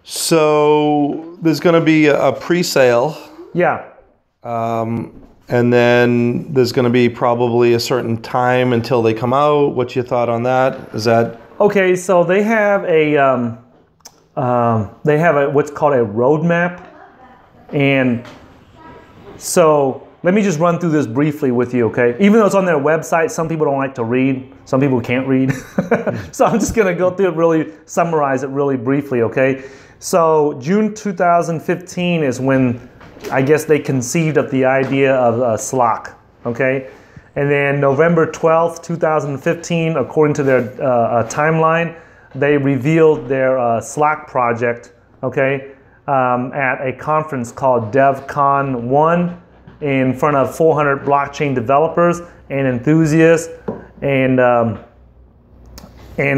So there's going to be a pre-sale. Yeah. And then there's going to be probably a certain time until they come out. What's your thought on that? Is that okay? So they have a what's called a roadmap, and so let me just run through this briefly with you, okay? Even though it's on their website, some people don't like to read. Some people can't read. So I'm just going to go through it, really summarize it really briefly, okay? So June 2015 is when I guess they conceived of the idea of Slock, okay? And then November 12th, 2015, according to their timeline, they revealed their Slock project, okay, at a conference called DevCon 1 in front of 400 blockchain developers and enthusiasts. And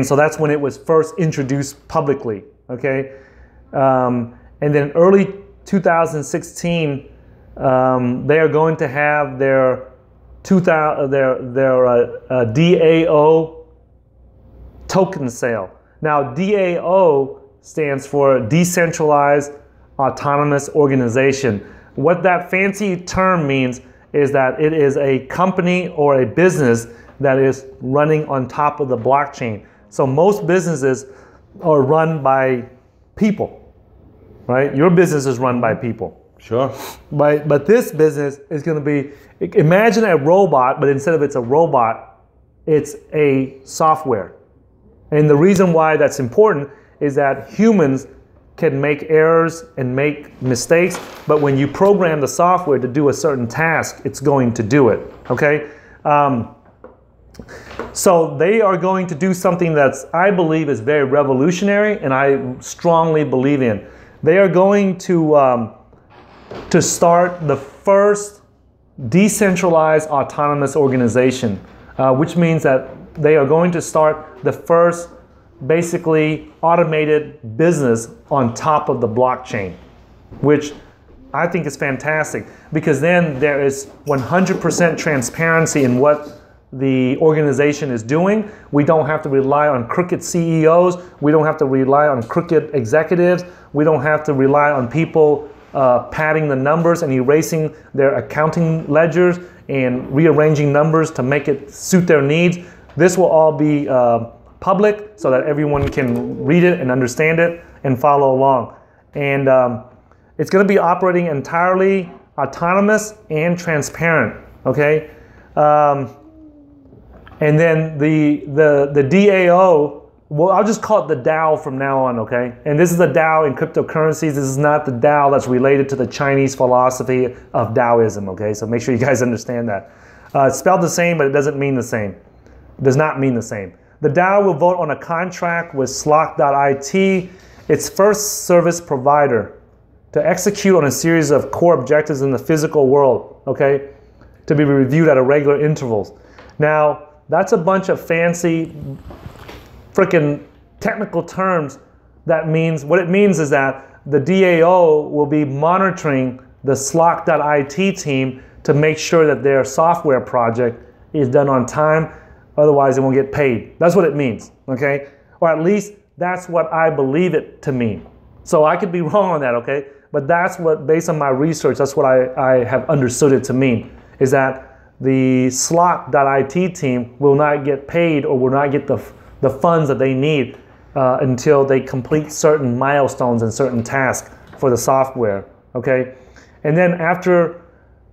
so that's when it was first introduced publicly, okay? And then early 2016, they are going to have their DAO token sale. Now, DAO stands for Decentralized Autonomous Organization. What that fancy term means is that it is a company or a business that is running on top of the blockchain. So most businesses are run by people. Right? Your business is run by people. Sure. But this business is going to be, imagine a robot, but instead of it's a robot, it's a software. And the reason why that's important is that humans can make errors and make mistakes, but when you program the software to do a certain task, it's going to do it, okay? So they are going to do something that's, I believe, is very revolutionary, and I strongly believe in. They are going to start the first decentralized autonomous organization, which means that they are going to start the first basically automated business on top of the blockchain, which I think is fantastic because then there is 100% transparency in what the organization is doing. We don't have to rely on crooked CEOs. We don't have to rely on crooked executives. We don't have to rely on people padding the numbers and erasing their accounting ledgers and rearranging numbers to make it suit their needs. This will all be public so that everyone can read it and understand it and follow along. And it's going to be operating entirely autonomous and transparent, okay? And then the DAO, well, I'll just call it the DAO from now on, okay? And this is the DAO in cryptocurrencies. This is not the DAO that's related to the Chinese philosophy of Taoism, okay? So make sure you guys understand that. It's spelled the same, but it doesn't mean the same. It does not mean the same. The DAO will vote on a contract with Slock.it, its first service provider, to execute on a series of core objectives in the physical world, okay? To be reviewed at regular intervals. Now, that's a bunch of fancy freaking technical terms. That means, what it means is that the DAO will be monitoring the Slock.it team to make sure that their software project is done on time, otherwise they won't get paid. That's what it means, okay? Or at least that's what I believe it to mean. So I could be wrong on that, okay? But that's what, based on my research, that's what I have understood it to mean, is that the Slock.it team will not get paid or will not get the funds that they need until they complete certain milestones and certain tasks for the software, okay? And then after,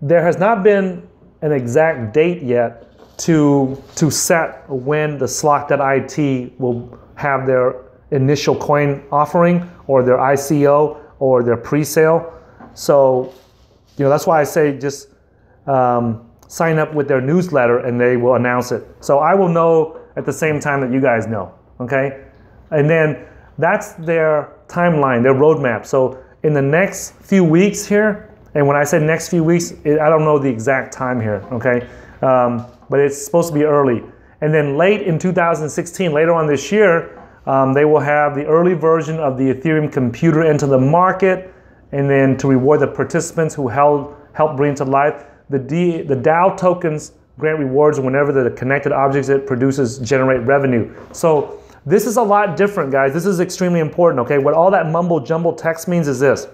there has not been an exact date yet to set when the Slock.it will have their initial coin offering or their ICO or their pre-sale. So, you know, that's why I say just sign up with their newsletter and they will announce it. So I will know at the same time that you guys know, okay? And then that's their timeline, their roadmap. So in the next few weeks here, and when I say next few weeks, I don't know the exact time here, okay? But it's supposed to be early. And then late in 2016, later on this year, they will have the early version of the Ethereum computer into the market, and then to reward the participants who helped bring it to life. The DAO tokens grant rewards whenever the connected objects it produces generate revenue. So This is a lot different, guys. This is extremely important, okay? What all that mumble jumble text means is this,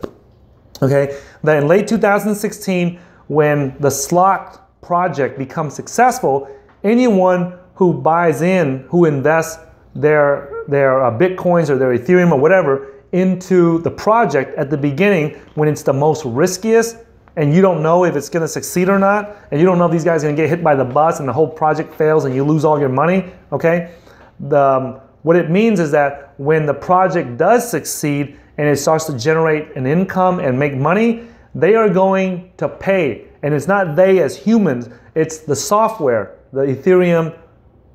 okay? That in late 2016, when the Slock project becomes successful, anyone who buys in, who invests their Bitcoins or their Ethereum or whatever into the project at the beginning when it's the most riskiest and you don't know if it's going to succeed or not, and you don't know if these guys are going to get hit by the bus and the whole project fails and you lose all your money, okay? What it means is that when the project does succeed and it starts to generate an income and make money, they are going to pay. And it's not they as humans, it's the software, the Ethereum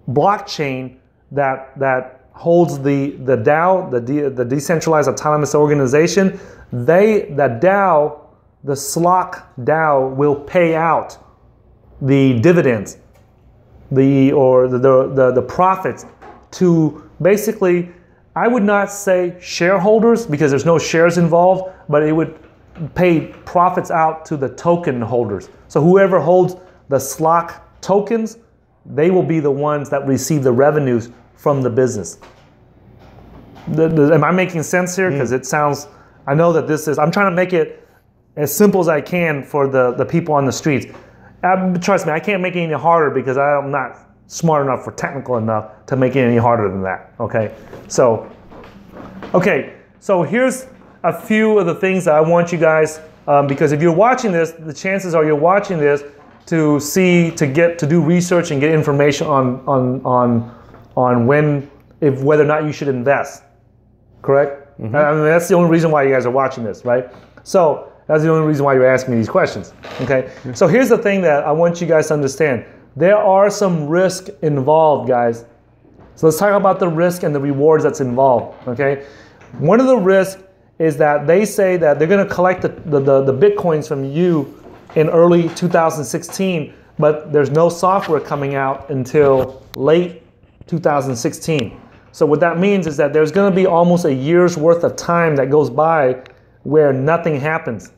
blockchain that holds the DAO, the Decentralized Autonomous Organization. The DAO, the Slock DAO, will pay out the dividends, the profits to basically, I would not say shareholders because there's no shares involved, but it would pay profits out to the token holders. So whoever holds the Slock tokens, they will be the ones that receive the revenues from the business. Am I making sense here? Because it sounds, I know that this is, I'm trying to make it as simple as I can for the people on the streets. Trust me, I can't make it any harder because I'm not smart enough or technical enough to make it any harder than that, okay? So here's a few of the things that I want you guys, because if you're watching this, the chances are you're watching this to do research and get information on whether or not you should invest, correct? Mm-hmm. I mean, that's the only reason why you guys are watching this, right? So that's the only reason why you're asking me these questions, okay? So here's the thing that I want you guys to understand. There are some risk involved, guys. So let's talk about the risk and the rewards that's involved, okay? One of the risks is that they say that they're going to collect the Bitcoins from you in early 2016, but there's no software coming out until late 2016. So what that means is that there's going to be almost a year's worth of time that goes by where nothing happens,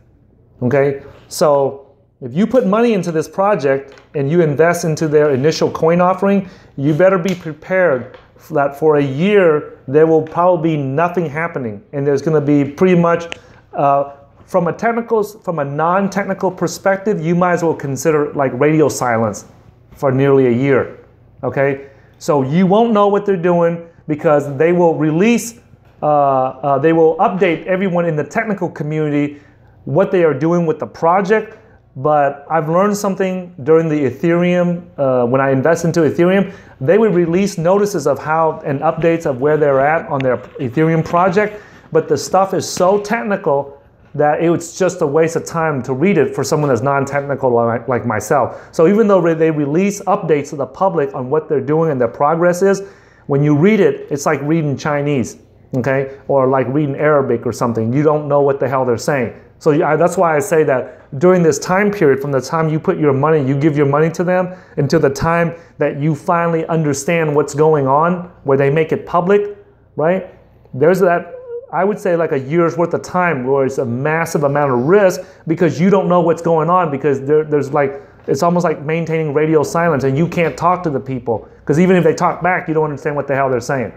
okay? So if you put money into this project and you invest into their initial coin offering, you better be prepared that for a year there will probably be nothing happening, and there's going to be pretty much from a non-technical perspective, you might as well consider like radio silence for nearly a year, okay? So you won't know what they're doing because they will release, they will update everyone in the technical community what they are doing with the project. But I've learned something during the Ethereum, when I invest into Ethereum, they would release notices of how and updates of where they're at on their Ethereum project. But the stuff is so technical that it's just a waste of time to read it for someone that's non-technical like myself. So even though they release updates to the public on what they're doing and their progress is, when you read it, it's like reading Chinese, okay? Or like reading Arabic or something. You don't know what the hell they're saying. So that's why I say that during this time period, from the time you put your money, you give your money to them, until the time that you finally understand what's going on, where they make it public, right? There's that, I would say like a year's worth of time where it's a massive amount of risk because you don't know what's going on, because there's like, it's almost like maintaining radio silence and you can't talk to the people because even if they talk back, you don't understand what the hell they're saying,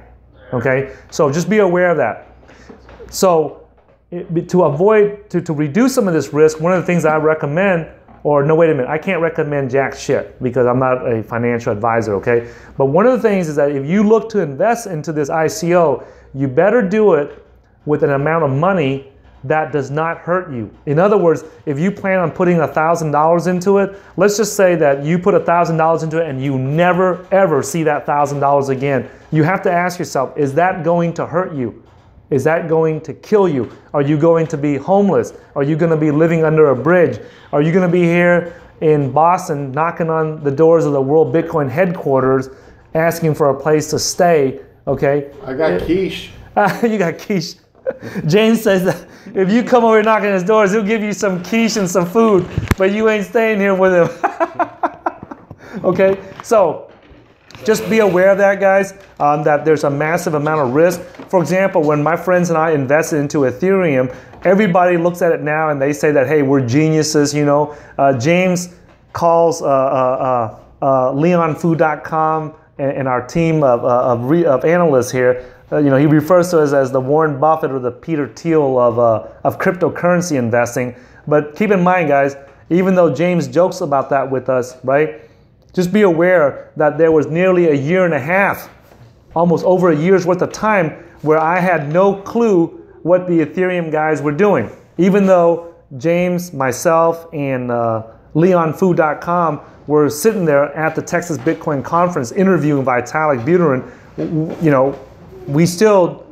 okay? So just be aware of that. So to reduce some of this risk, one of the things that I recommend, or no, wait a minute, I can't recommend jack shit because I'm not a financial advisor, okay? But one of the things is that if you look to invest into this ICO, you better do it with an amount of money that does not hurt you. In other words, if you plan on putting $1,000 into it, let's just say that you put $1,000 into it and you never ever see that $1,000 again. You have to ask yourself, is that going to hurt you? Is that going to kill you? Are you going to be homeless? Are you going to be living under a bridge? Are you going to be here in Boston knocking on the doors of the World Bitcoin headquarters asking for a place to stay, okay? I got quiche. You got quiche. James says that if you come over knocking his doors, he'll give you some quiche and some food, but you ain't staying here with him. Okay, so just be aware of that, guys, that there's a massive amount of risk. For example, when my friends and I invested into Ethereum, everybody looks at it now and they say that, hey, we're geniuses, you know. James calls leonfu.com and our team of analysts here, he refers to us as the Warren Buffett or the Peter Thiel of cryptocurrency investing. But keep in mind, guys, even though James jokes about that with us, right? Just be aware that there was nearly a year and a half, almost over a year's worth of time, where I had no clue what the Ethereum guys were doing. Even though James, myself, and LeonFu.com were sitting there at the Texas Bitcoin Conference interviewing Vitalik Buterin, we still,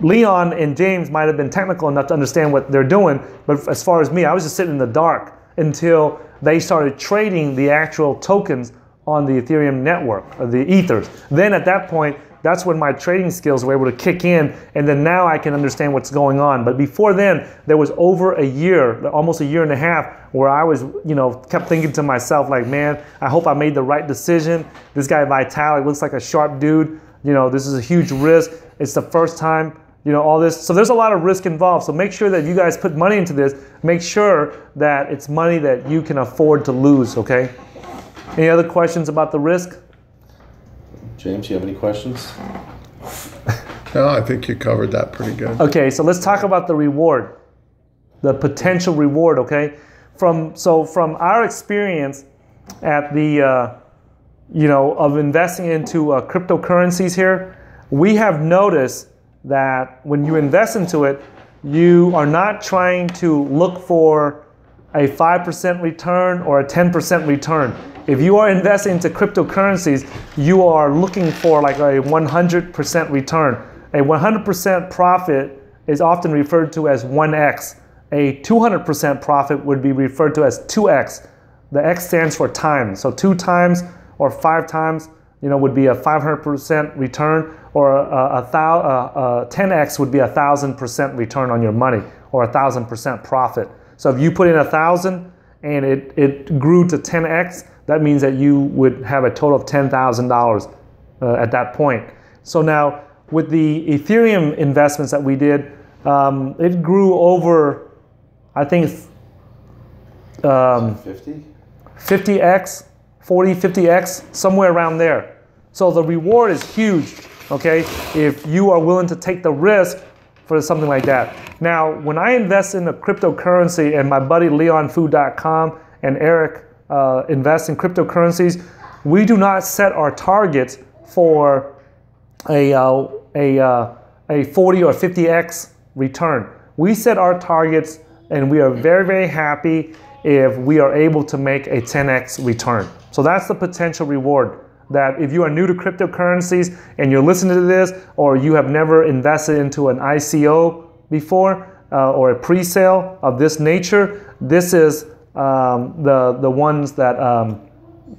Leon and James might have been technical enough to understand what they're doing, but as far as me, I was just sitting in the dark until they started trading the actual tokens on the Ethereum network, or the ethers. Then at that point, that's when my trading skills were able to kick in, and then now I can understand what's going on. But before then, there was over a year, almost a year and a half, where I was, kept thinking to myself, like, man, I hope I made the right decision. This guy Vitalik looks like a sharp dude. This is a huge risk. It's the first time, all this. So there's a lot of risk involved. So make sure that you guys put money into this. Make sure that it's money that you can afford to lose, okay? Any other questions about the risk? James, you have any questions? No, I think you covered that pretty good. Okay, so let's talk about the reward, the potential reward, okay? From our experience at the, of investing into cryptocurrencies here, we have noticed that when you invest into it, you are not trying to look for a 5% return or a 10% return. If you are investing into cryptocurrencies, you are looking for like a 100% return. A 100% profit is often referred to as 1x. A 200% profit would be referred to as 2x. The X stands for time. So 2 times or 5 times, would be a 500% return, or a 10x would be 1,000% return on your money, or 1,000% profit. So if you put in 1,000 and it grew to 10x, that means that you would have a total of $10,000 at that point. So now with the Ethereum investments that we did, it grew over, I think, 50x, 40, 50x, somewhere around there. So the reward is huge, okay, if you are willing to take the risk for something like that. Now, when I invest in a cryptocurrency, and my buddy LeonFu.com and Eric invest in cryptocurrencies, we do not set our targets for a 40 or 50x return. We set our targets, and we are very, very happy if we are able to make a 10x return. So that's the potential reward. That if you are new to cryptocurrencies and you're listening to this, or you have never invested into an ICO before, or a pre-sale of this nature, this is the ones that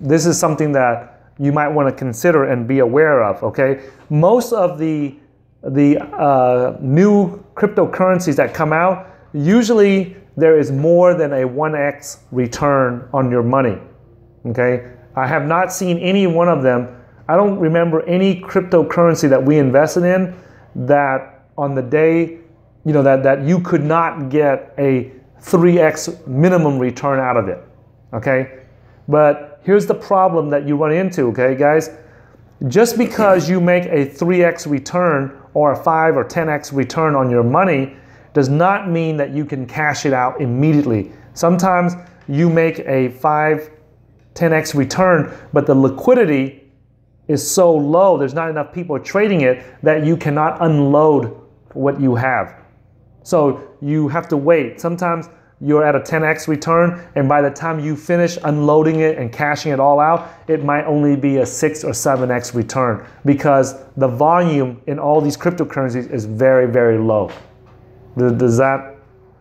this is something that you might want to consider and be aware of. Okay, most of the new cryptocurrencies that come out, usually there is more than a 1x return on your money. Okay. I have not seen any one of them. I don't remember any cryptocurrency that we invested in that on the day, that you could not get a 3x minimum return out of it, okay? But here's the problem that you run into, okay, guys? Just because you make a 3x return or a 5 or 10x return on your money does not mean that you can cash it out immediately. Sometimes you make a 10x return, but the liquidity is so low, there's not enough people trading it, that you cannot unload what you have. So you have to wait. Sometimes you're at a 10x return, and by the time you finish unloading it and cashing it all out, it might only be a 6 or 7x return, because the volume in all these cryptocurrencies is very, very low. Does that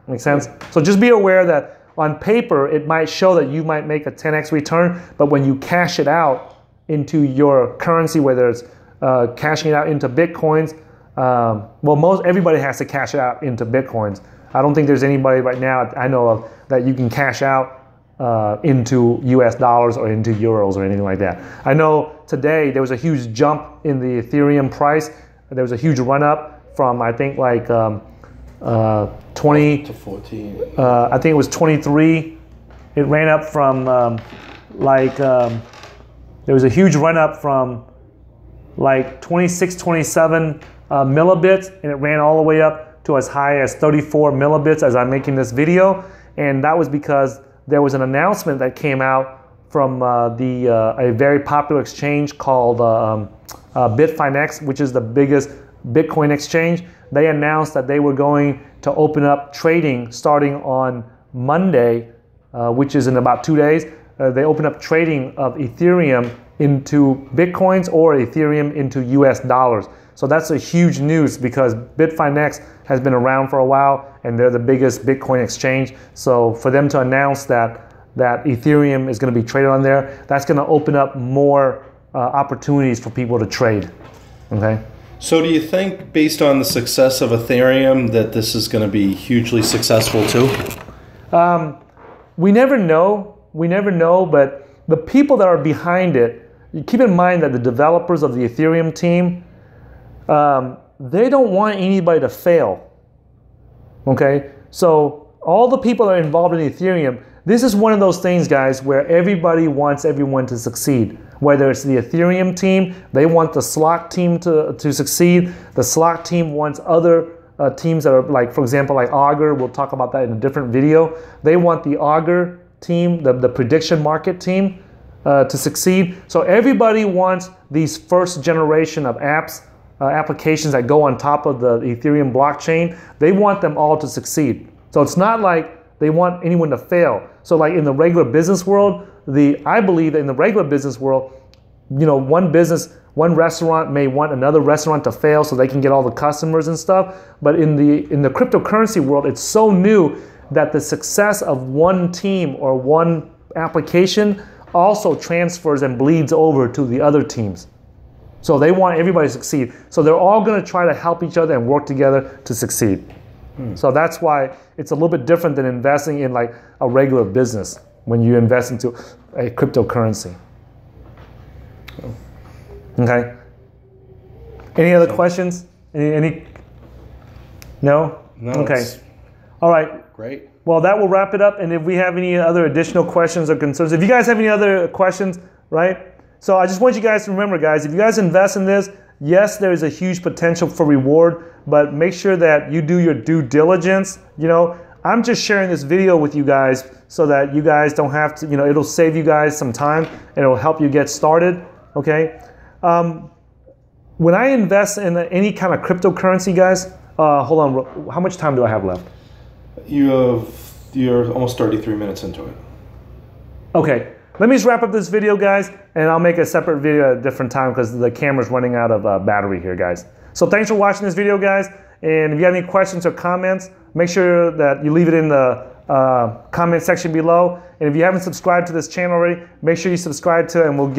make sense? So just be aware that on paper, it might show that you might make a 10x return, but when you cash it out into your currency, whether it's cashing it out into Bitcoins, everybody has to cash it out into Bitcoins. I don't think there's anybody right now I know of that you can cash out into US dollars or into euros or anything like that. I know today there was a huge jump in the Ethereum price. There was a huge run up from, I think, like 20 to 14. I think it was 23. It ran up from there was a huge run up from like 26, 27 millibits, and it ran all the way up to as high as 34 millibits as I'm making this video. And that was because there was an announcement that came out from a very popular exchange called Bitfinex, which is the biggest Bitcoin exchange. They announced that they were going to open up trading starting on Monday, which is in about 2 days. They open up trading of Ethereum into Bitcoins or Ethereum into US dollars. So that's a huge news because Bitfinex has been around for a while and they're the biggest Bitcoin exchange. So for them to announce that Ethereum is going to be traded on there, that's going to open up more opportunities for people to trade. Okay. So do you think, based on the success of Ethereum, that this is going to be hugely successful too? We never know. We never know, but the people that are behind it, you keep in mind that the developers of the Ethereum team, they don't want anybody to fail. Okay? So all the people that are involved in Ethereum, this is one of those things, guys, where everybody wants everyone to succeed. Whether it's the Ethereum team, they want the Slock team to succeed. The Slock team wants other teams that are like, for example, like Augur. We'll talk about that in a different video. They want the Augur team, the prediction market team, to succeed. So everybody wants these first generation of apps, applications that go on top of the Ethereum blockchain. They want them all to succeed. So it's not like they want anyone to fail. So like in the regular business world, I believe that in the regular business world, you know, one restaurant may want another restaurant to fail so they can get all the customers and stuff. But in the cryptocurrency world, it's so new that the success of one team or one application also transfers and bleeds over to the other teams. So they want everybody to succeed. So they're all going to try to help each other and work together to succeed. So that's why it's a little bit different than investing in like a regular business when you invest into a cryptocurrency. Okay. Any other questions? Any? No? No. Okay. All right. Great. Well, that will wrap it up. And if we have any other additional questions or concerns, if you guys have any other questions, right? So I just want you guys to remember, guys, if you guys invest in this, yes, there is a huge potential for reward, but make sure that you do your due diligence. You know, I'm just sharing this video with you guys so that you guys don't have to, you know, it'll save you guys some time and it'll help you get started, okay? When I invest in any kind of cryptocurrency, guys, hold on, how much time do I have left? You're almost 33 minutes into it. Okay, let me just wrap up this video, guys, and I'll make a separate video at a different time because the camera's running out of battery here, guys. So thanks for watching this video, guys, and if you have any questions or comments, make sure that you leave it in the comment section below. And if you haven't subscribed to this channel already, make sure you subscribe to it, and we'll get